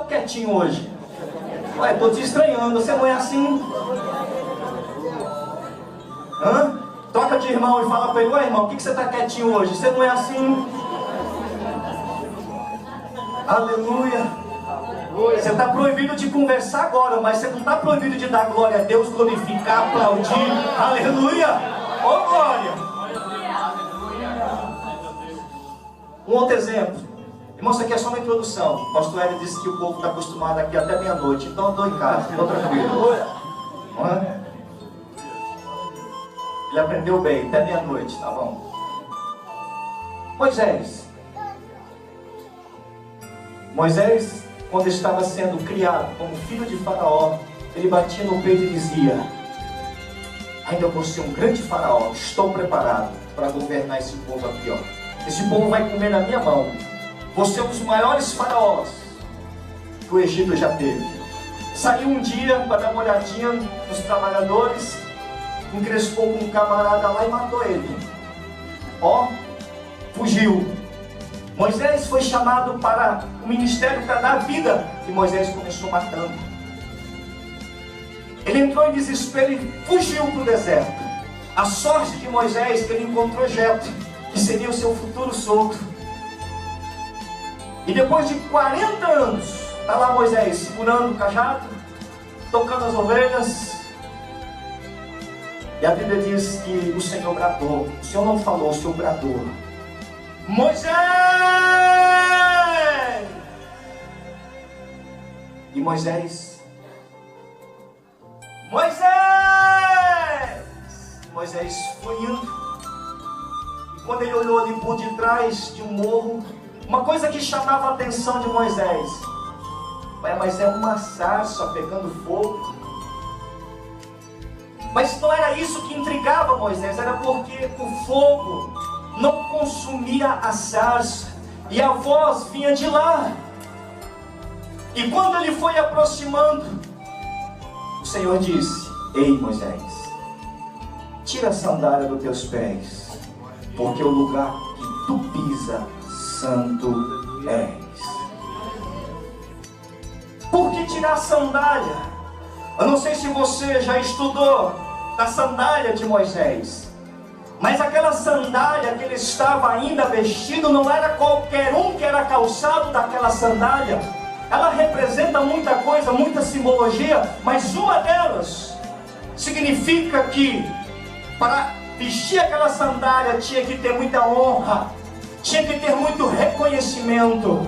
quietinho hoje? Ué, estou te estranhando, você não é assim? Hã? Toca de irmão e fala para ele: ué, irmão, por que você está quietinho hoje? Você não é assim? Aleluia. Você está proibido de conversar agora, mas você não está proibido de dar glória a Deus, glorificar, aplaudir. Aleluia! Ô glória! Um outro exemplo. Irmão, isso aqui é só uma introdução. O pastor Hélio disse que o povo está acostumado aqui até meia-noite, então eu estou em casa, estou tranquilo. Não é? Ele aprendeu bem, até meia-noite, tá bom? Moisés, quando estava sendo criado como filho de Faraó, ele batia no peito e dizia: ainda vou ser um grande faraó, estou preparado para governar esse povo aqui, ó. Esse povo vai comer na minha mão. Vou ser um dos maiores faraós que o Egito já teve. Saiu um dia para dar uma olhadinha nos trabalhadores, encrespou com um camarada lá e matou ele. Ó, fugiu. Moisés foi chamado para o ministério para dar vida, e Moisés começou matando. Ele entrou em desespero e fugiu para o deserto. A sorte de Moisés é que ele encontrou Jetro, que seria o seu futuro sogro. E depois de 40 anos, está lá Moisés segurando o cajado, tocando as ovelhas. E a Bíblia diz que o Senhor bradou. O Senhor não falou, o Senhor bradou: Moisés! E Moisés foi indo. E quando ele olhou ali por detrás de um morro, uma coisa que chamava a atenção de Moisés: mas é uma sarça pegando fogo. Mas não era isso que intrigava Moisés, era porque o fogo não consumia a sarça, e a voz vinha de lá. E quando ele foi aproximando, o Senhor disse: ei Moisés, tira a sandália dos teus pés, porque o lugar que tu pisa, santo és. Por que tirar a sandália? Eu não sei se você já estudou da sandália de Moisés, mas aquela sandália que ele estava ainda vestido não era qualquer um que era calçado daquela sandália. Ela representa muita coisa, muita simbologia, mas uma delas significa que para vestir aquela sandália tinha que ter muita honra, tinha que ter muito reconhecimento.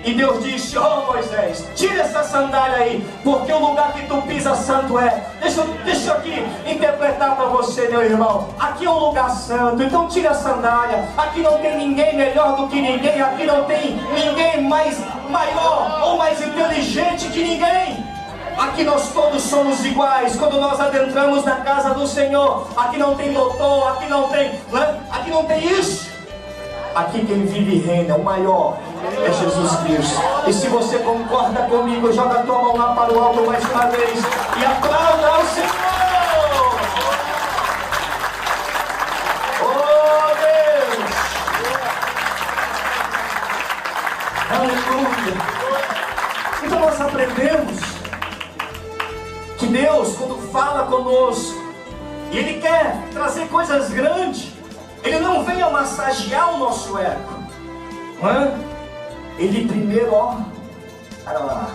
E Deus disse: oh Moisés, tira essa sandália aí, porque o lugar que tu pisa santo é. Deixa eu aqui interpretar para você, meu irmão. Aqui é um lugar santo, então tira a sandália. Aqui não tem ninguém melhor do que ninguém. Aqui não tem ninguém maior ou mais inteligente que ninguém. Aqui nós todos somos iguais. Quando nós adentramos na casa do Senhor, aqui não tem doutor, aqui não tem isso. Aqui quem vive e reina, o maior é Jesus Cristo. E se você concorda comigo, joga a tua mão lá para o alto mais uma vez e aplauda ao Senhor. Oh Deus! Aleluia! Então nós aprendemos que Deus, quando fala conosco e Ele quer trazer coisas grandes, Ele não vem a massagear o nosso ego, não é? Ele primeiro, cara lá,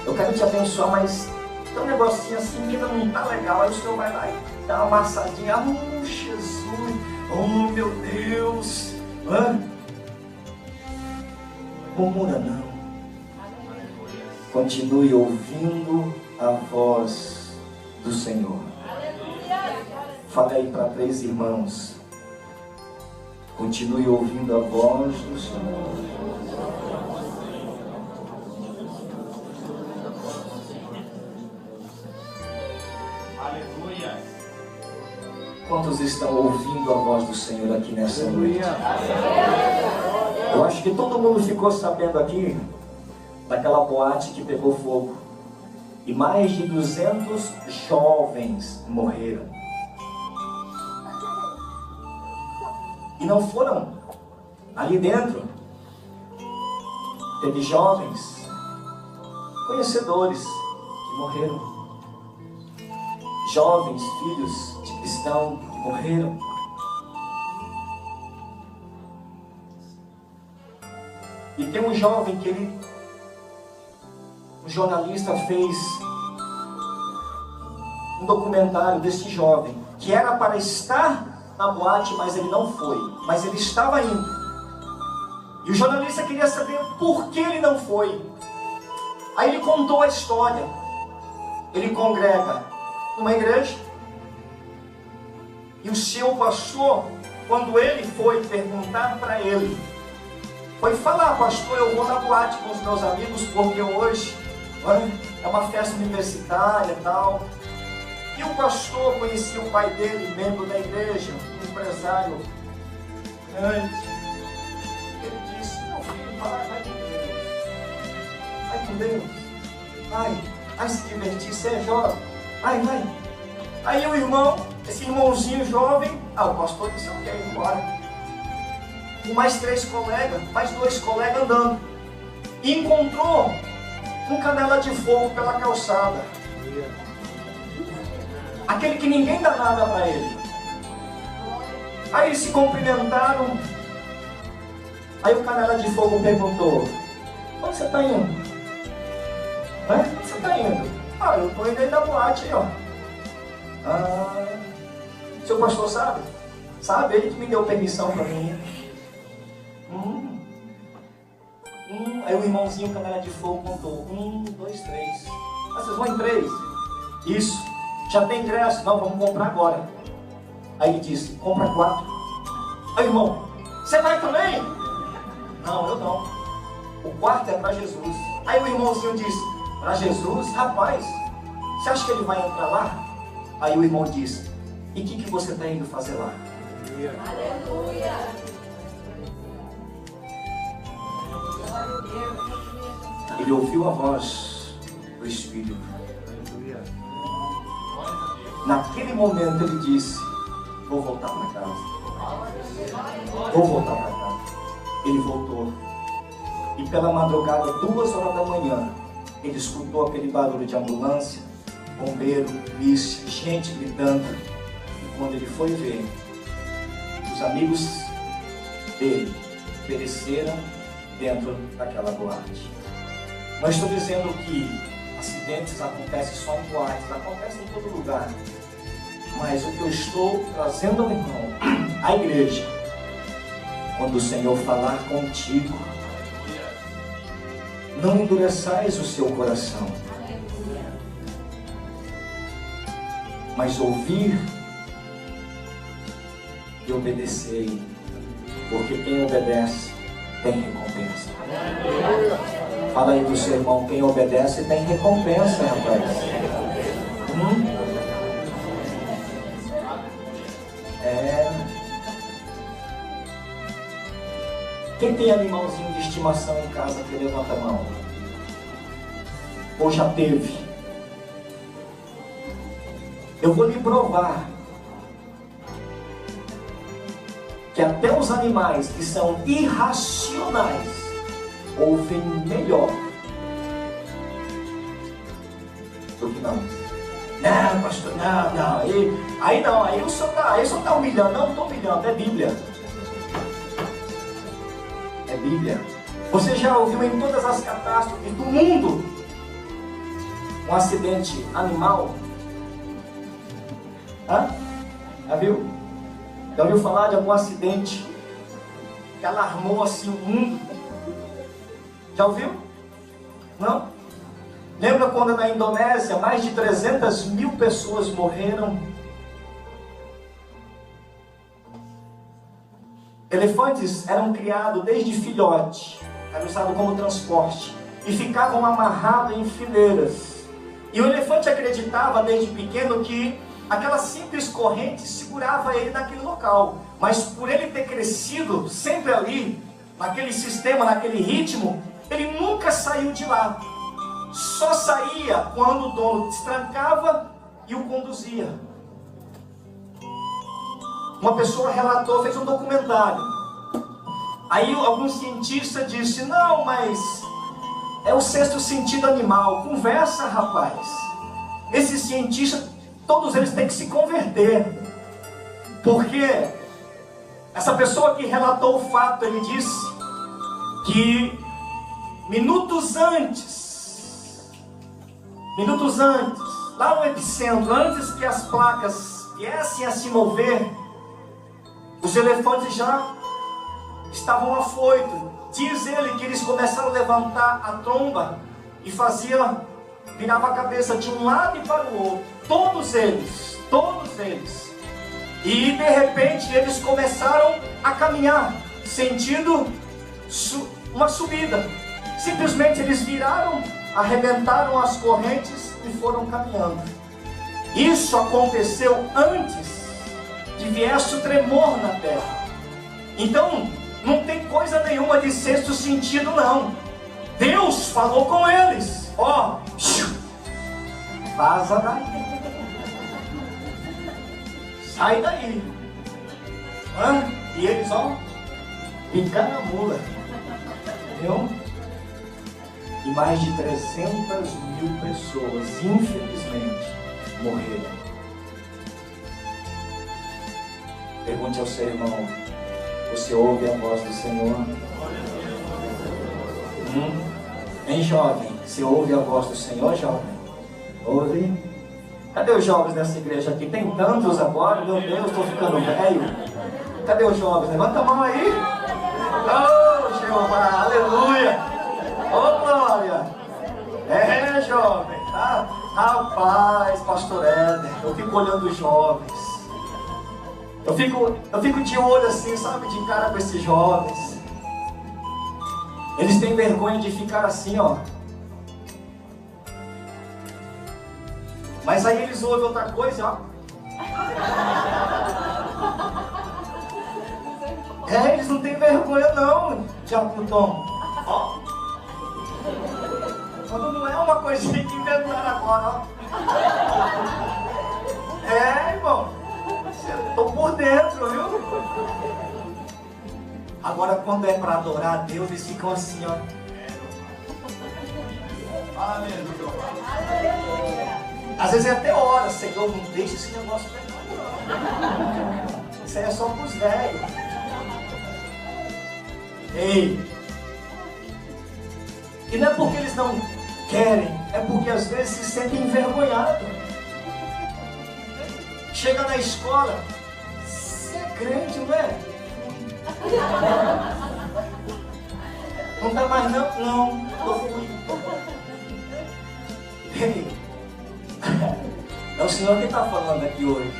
eu quero te abençoar, mas tem um negocinho assim que ainda não está legal. Aí o Senhor vai lá e dá uma massadinha. Oh Jesus, oh meu Deus, murmura não. Continue ouvindo a voz do Senhor. Fala aí para 3 irmãos. Continue ouvindo a voz do Senhor. Aleluia. Quantos estão ouvindo a voz do Senhor aqui nessa noite? Eu acho que todo mundo ficou sabendo aqui daquela boate que pegou fogo. E mais de 200 jovens morreram. E não foram ali dentro. Teve jovens conhecedores que morreram, jovens, filhos de cristão que morreram. E tem um jovem que um jornalista fez um documentário desse jovem, que era para estar na boate, mas ele não foi, mas ele estava indo. E o jornalista queria saber por que ele não foi. Aí ele contou a história. Ele congrega numa igreja, e o seu pastor, quando ele foi perguntar para ele, foi falar: pastor, eu vou na boate com os meus amigos porque hoje é uma festa universitária e tal. E o pastor conhecia o pai dele, membro da igreja, um empresário grande. Ele disse: meu filho, vai com Deus. Vai com Deus. Vai se divertir, você é jovem. Vai. Aí o irmão, esse irmãozinho jovem, o pastor disse: ok, vamos embora. Com mais 3 colegas, mais 2 colegas andando. E encontrou um canela de fogo pela calçada. Aquele que ninguém dá nada para ele. Aí eles se cumprimentaram. Aí o canela de fogo perguntou: onde você está indo? Onde você está indo? Eu estou indo aí da boate aí, ó. Seu pastor sabe? Sabe, ele que me deu permissão para mim. Aí o irmãozinho canela de fogo contou: 1, 2, 3. Vocês vão em 3? Isso. Já tem ingresso? Não, vamos comprar agora. Aí ele disse: compra 4. Aí irmão: você vai também? Não, eu não. O quarto é para Jesus. Aí o irmãozinho disse: para Jesus? Rapaz, você acha que ele vai entrar lá? Aí o irmão disse: e o que você está indo fazer lá? Aleluia! Ele ouviu a voz do Espírito. Naquele momento ele disse: vou voltar para casa. Vou voltar para casa. Ele voltou. E pela madrugada, 2 horas da manhã, ele escutou aquele barulho de ambulância, bombeiro, polícia, gente gritando. E quando ele foi ver, os amigos dele pereceram dentro daquela boate. Não estou dizendo que acidentes acontecem só em boates, acontecem em todo lugar. Mas o que eu estou trazendo ao irmão, à igreja, quando o Senhor falar contigo, não endureçais o seu coração, mas ouvir e obedecer, porque quem obedece tem recompensa. Fala aí do seu irmão: quem obedece tem recompensa, rapaz. Quem tem animalzinho de estimação em casa que levanta a mão? Ou já teve? Eu vou lhe provar que até os animais que são irracionais ouvem melhor do que nós. Não, pastor, não. Aí o senhor está humilhando. Não estou humilhando, é Bíblia. É Bíblia. Você já ouviu em todas as catástrofes do mundo um acidente animal? Já viu? Já ouviu falar de algum acidente que alarmou assim o mundo? Já ouviu? Não? Lembra quando na Indonésia mais de 300 mil pessoas morreram? Elefantes eram criados desde filhote, eram usados como transporte e ficavam amarrados em fileiras. E o elefante acreditava desde pequeno que aquela simples corrente segurava ele naquele local. Mas por ele ter crescido sempre ali, naquele sistema, naquele ritmo, ele nunca saiu de lá. Só saía quando o dono destrancava e o conduzia. Uma pessoa relatou, fez um documentário. Aí algum cientista disse: não, mas é o sexto sentido animal. Conversa, rapaz. Esses cientistas, todos eles têm que se converter. Porque essa pessoa que relatou o fato, ele disse que minutos antes, lá no epicentro, antes que as placas viessem a se mover, os elefantes já estavam afoitos. Diz ele que eles começaram a levantar a tromba e virava a cabeça de um lado e para o outro. Todos eles. E de repente eles começaram a caminhar, sentindo uma subida. Simplesmente eles viraram, arrebentaram as correntes e foram caminhando. Isso aconteceu antes de viesse o tremor na terra. Então, não tem coisa nenhuma de sexto sentido, não. Deus falou com eles: ó, vaza daí. Sai daí. E eles, ó, picaram a mula. Entendeu? E mais de 300.000 pessoas, infelizmente, morreram. Pergunte ao seu irmão: você ouve a voz do Senhor? Hein, jovem? Você ouve a voz do Senhor, jovem? Ouve? Cadê os jovens dessa igreja aqui? Tem tantos agora, meu Deus, estou ficando velho. Cadê os jovens? Levanta a mão aí. Oh, Jeová, aleluia. Oh, glória. É, jovem, tá? Rapaz, pastor Éder, eu fico olhando os jovens. Eu fico de olho assim, sabe, de cara com esses jovens. Eles têm vergonha de ficar assim, ó. Mas aí eles ouvem outra coisa, ó. Eles não têm vergonha não, Diabo Tom. Ó. Quando não é uma coisinha que inventaram agora, ó. Irmão. Estou por dentro, viu? Agora quando é para adorar a Deus, eles ficam assim, ó. Aleluia. Às vezes é até hora, Senhor, não deixa esse negócio pegar, não. Isso aí é só para os velhos. Ei! E não é porque eles não querem, é porque às vezes se sentem envergonhados. Chega na escola, você é crente, não é? Não tá mais não? Não, eu fui. Ei! É o Senhor que está falando aqui hoje.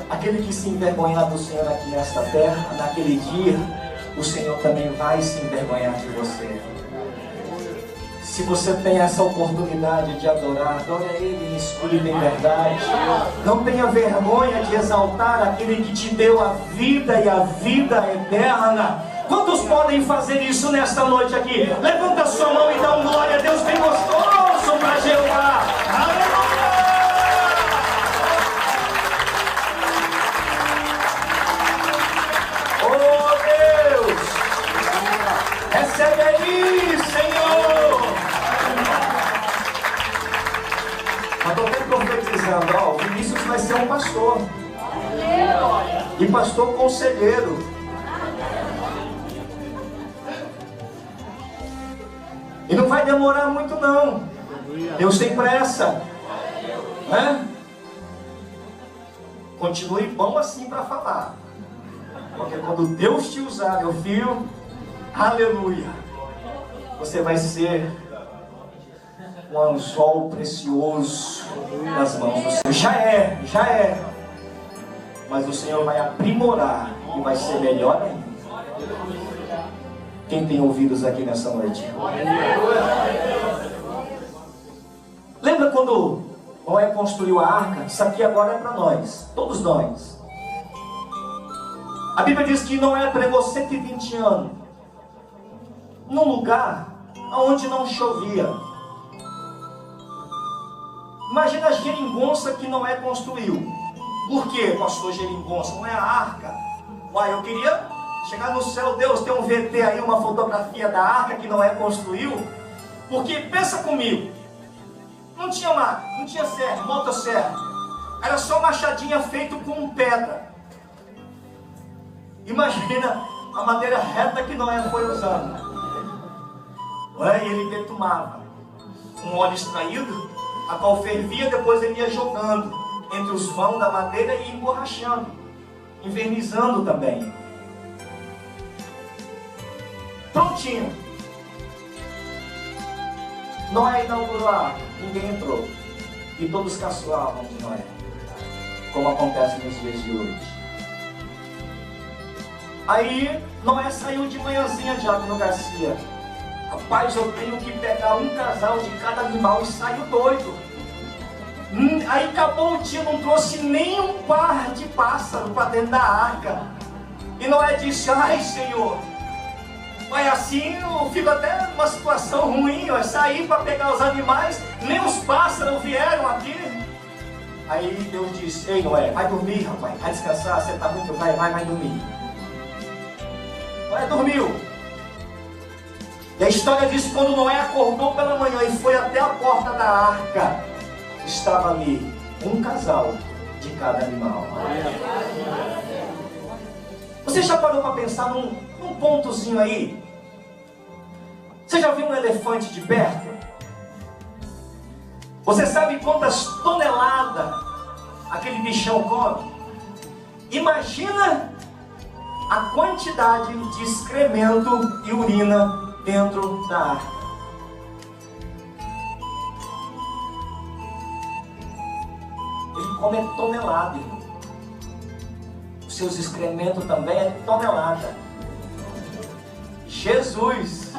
Aquele que se envergonhar do Senhor aqui nesta terra, naquele dia, o Senhor também vai se envergonhar de você. Se você tem essa oportunidade de adorar, adore a Ele em espírito e em verdade. Não tenha vergonha de exaltar aquele que te deu a vida e a vida eterna. Quantos podem fazer isso nesta noite aqui? Levanta a sua mão e dá um glória a Deus bem gostoso para Jeová. Aleluia! Oh Deus! Recebe aí, Senhor! Eu estou até profetizando, ó, o Vinícius vai ser um pastor. E pastor conselheiro. E não vai demorar muito não. Deus tem pressa. Né? Continue bom assim para falar. Porque quando Deus te usar, meu filho, aleluia, você vai ser um anzol precioso nas mãos do Senhor. Já é. Mas o Senhor vai aprimorar e vai ser melhor ainda. Quem tem ouvidos aqui nessa noite? Lembra quando Noé construiu a arca? Isso aqui agora é para nós, todos nós. A Bíblia diz que Noé pregou 120 anos num lugar onde não chovia. Imagina a geringonça que Noé construiu. Por que, pastor, geringonça? Não é a arca? Uai, eu queria Chegar no céu, Deus tem um VT aí, uma fotografia da arca que Noé construiu. Porque, pensa comigo, não tinha maca, não tinha serra, motosserra. Era só machadinha feito com pedra. Imagina a madeira reta que Noé foi usando. E ele betumava um óleo extraído, a qual fervia, depois ele ia jogando entre os vãos da madeira e emborrachando, envernizando também. Prontinho. Noé inaugurou a arca, ninguém entrou. E todos caçoavam de Noé, como acontece nos dias de hoje. Aí Noé saiu de manhãzinha, Diácono Garcia. Rapaz, eu tenho que pegar um casal de cada animal, e saiu doido. Aí acabou o dia, não trouxe nem um par de pássaro para dentro da arca. E Noé disse: ai, Senhor, mas assim eu fico até numa situação ruim. Eu saí para pegar os animais, nem os pássaros vieram aqui. Aí Deus disse: ei, Noé, vai dormir, rapaz, vai descansar, você está muito, vai dormir. Noé dormiu. E a história diz que quando Noé acordou pela manhã e foi até a porta da arca, estava ali um casal de cada animal. Você já parou para pensar num pontozinho aí? Você já viu um elefante de perto? Você sabe quantas toneladas aquele bichão come? Imagina a quantidade de excremento e urina dentro da arca. Ele come tonelada, irmão. Os seus excrementos também é tonelada. Jesus!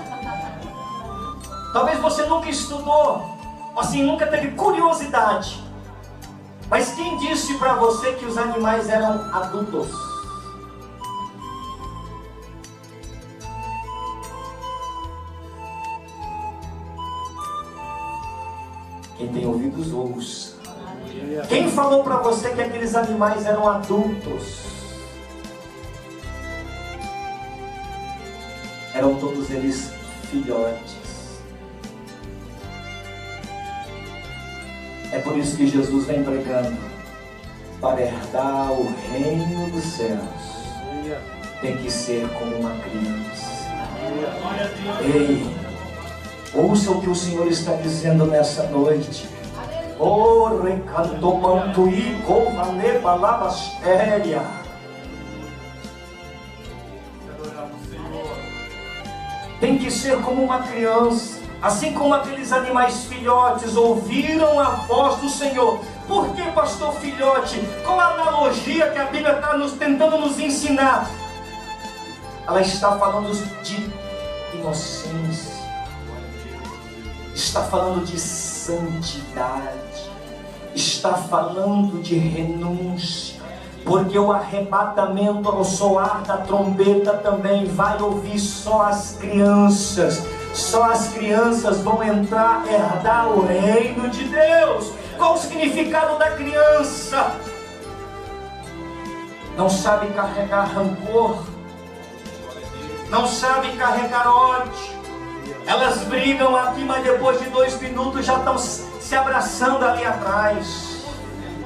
Talvez você nunca estudou, assim, nunca teve curiosidade. Mas quem disse para você que os animais eram adultos? Quem tem ouvidos ouça. Quem falou para você que aqueles animais eram adultos? Eram todos eles filhotes. É por isso que Jesus vem pregando: para herdar o reino dos céus, tem que ser como uma criança. Ei, ouça o que o Senhor está dizendo nessa noite. Oh, recantomantuí, covaneba, lavastéria. Tem que ser como uma criança, assim como aqueles animais filhotes ouviram a voz do Senhor. Por que, pastor, filhote? Qual a analogia que a Bíblia está tentando nos ensinar? Ela está falando de inocência, está falando de santidade, está falando de renúncia. Porque o arrebatamento ao soar da trombeta também vai ouvir só as crianças. Só as crianças vão entrar, herdar o reino de Deus. Qual o significado da criança? Não sabe carregar rancor, não sabe carregar ódio. Elas brigam aqui, mas depois de 2 minutos já estão se abraçando ali atrás.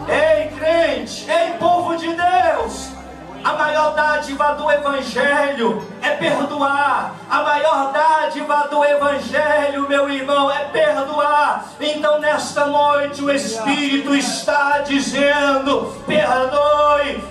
Ei, crente, ei, povo de Deus, a maior dádiva do Evangelho é perdoar. A maior dádiva do Evangelho, meu irmão, é perdoar. Então nesta noite o Espírito está dizendo: perdoe.